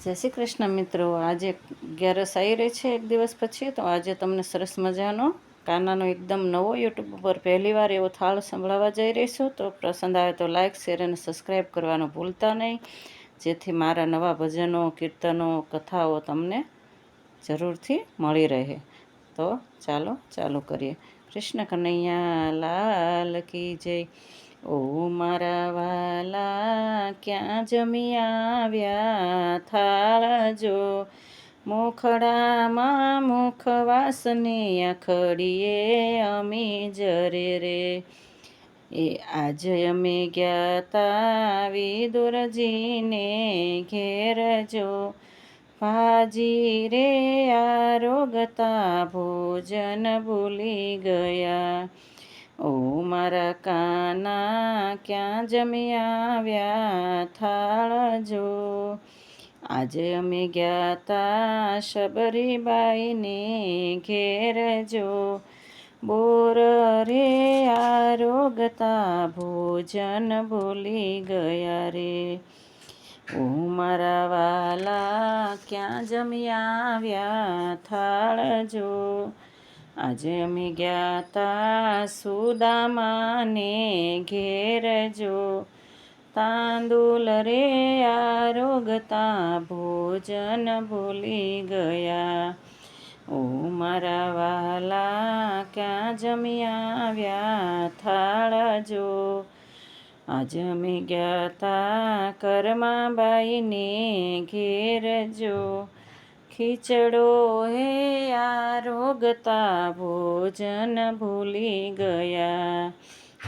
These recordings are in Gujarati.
જય શ્રી કૃષ્ણ મિત્રો। આજે 11 આવી રહી છે એક દિવસ પછી, તો આજે તમને સરસ મજાનો કાનાનો એકદમ નવો યુટ્યુબ ઉપર પહેલીવાર એવો થાળ સંભળાવવા જઈ રહીશું। તો પસંદ આવે તો લાઇક, શેર અને સબસ્ક્રાઈબ કરવાનું ભૂલતા નહીં, જેથી મારા નવા ભજનો, કીર્તનો, કથાઓ તમને જરૂરથી મળી રહે। તો ચાલો કરીએ। કૃષ્ણ કનૈયા લાલ કી જય। ઓ મારા વાલા ક્યાં જમી આવ્યા, થાળ જો મોખડામાં મુખવાસની આખડીએ અમી જરે રે। એ આજે અમે ગયા તા વિદુરજીને ઘેર જો, ભાજી રે આરોગતા ભોજન ભૂલી ગયા। ઓ મારા કાના ક્યાં જમી આવ્યા, થાળ જો। આજે અમે ગયા તા શબરીબાઈને ઘેર જો, બોર રે આરોગતા ભોજન ભૂલી ગયા રે। ઓ મારા વાલા ક્યાં જમી આવ્યા, થાળ જો। આજે અમે ગયા તા સુદામાને ઘેર જો, તાંદુલ રે આરોગતા ભોજન ભૂલી ગયા। ઓ મારા વાલા ક્યાં જમી આવ્યા, થાળ જો। આજે અમે ગયા તા કરમાબાઈને ઘેર જો, ખીચડો હે આરોગતા ભોજન ભૂલી ગયા।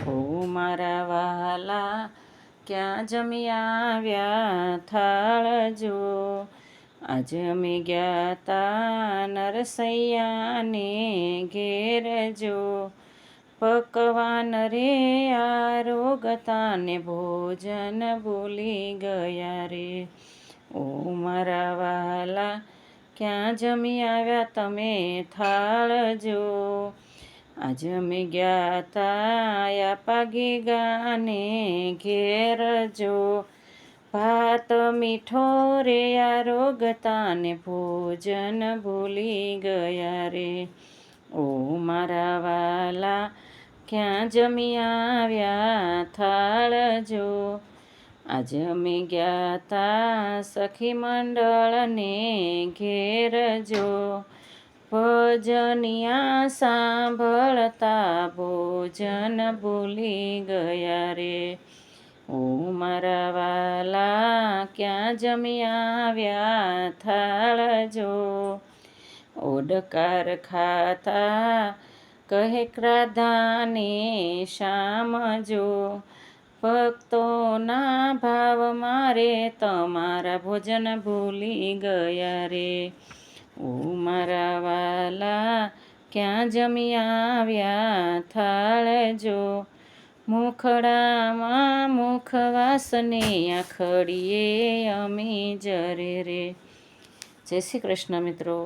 ઓ મારા વાલા ક્યાં જમી આવ્યા, થાળ જો। આજે અમે ગયા તા નરસૈયાને ઘેર જો, પકવાન રે આરોગતા ને ભોજન ભૂલી ગયા રે। ઓ મારા વાલા ક્યાં જમી આવ્યા તમે, થાળ જો। આજે અમે ગયા તા યાપાગી ગાને ઘેર જો, ભાત મીઠો રે આરોગતા ને ભોજન ભૂલી ગયા રે। ઓ મારા વાલા ક્યાં જમી આવ્યા, થાળ જો। આજે અમે ગયા તા સખી મંડળને ઘેર જો, ભજનિયા સાંભળતા ભોજન ભૂલી ગયા રે। ઓ મારા વાલા ક્યાં જમી આવ્યા, થાળ જો। ઓડકાર ખાતા કહે રાધાને શ્યામ જો, ભક્તોના ભાવ મારે તમારા ભોજન ભૂલી ગયા રે। ઓ મારા વાલા ક્યાં જમી આવ્યા, થાળ જો। મુખડામાં મુખવાસની આખડીએ અમી જરે રે। જય શ્રી કૃષ્ણ મિત્રો।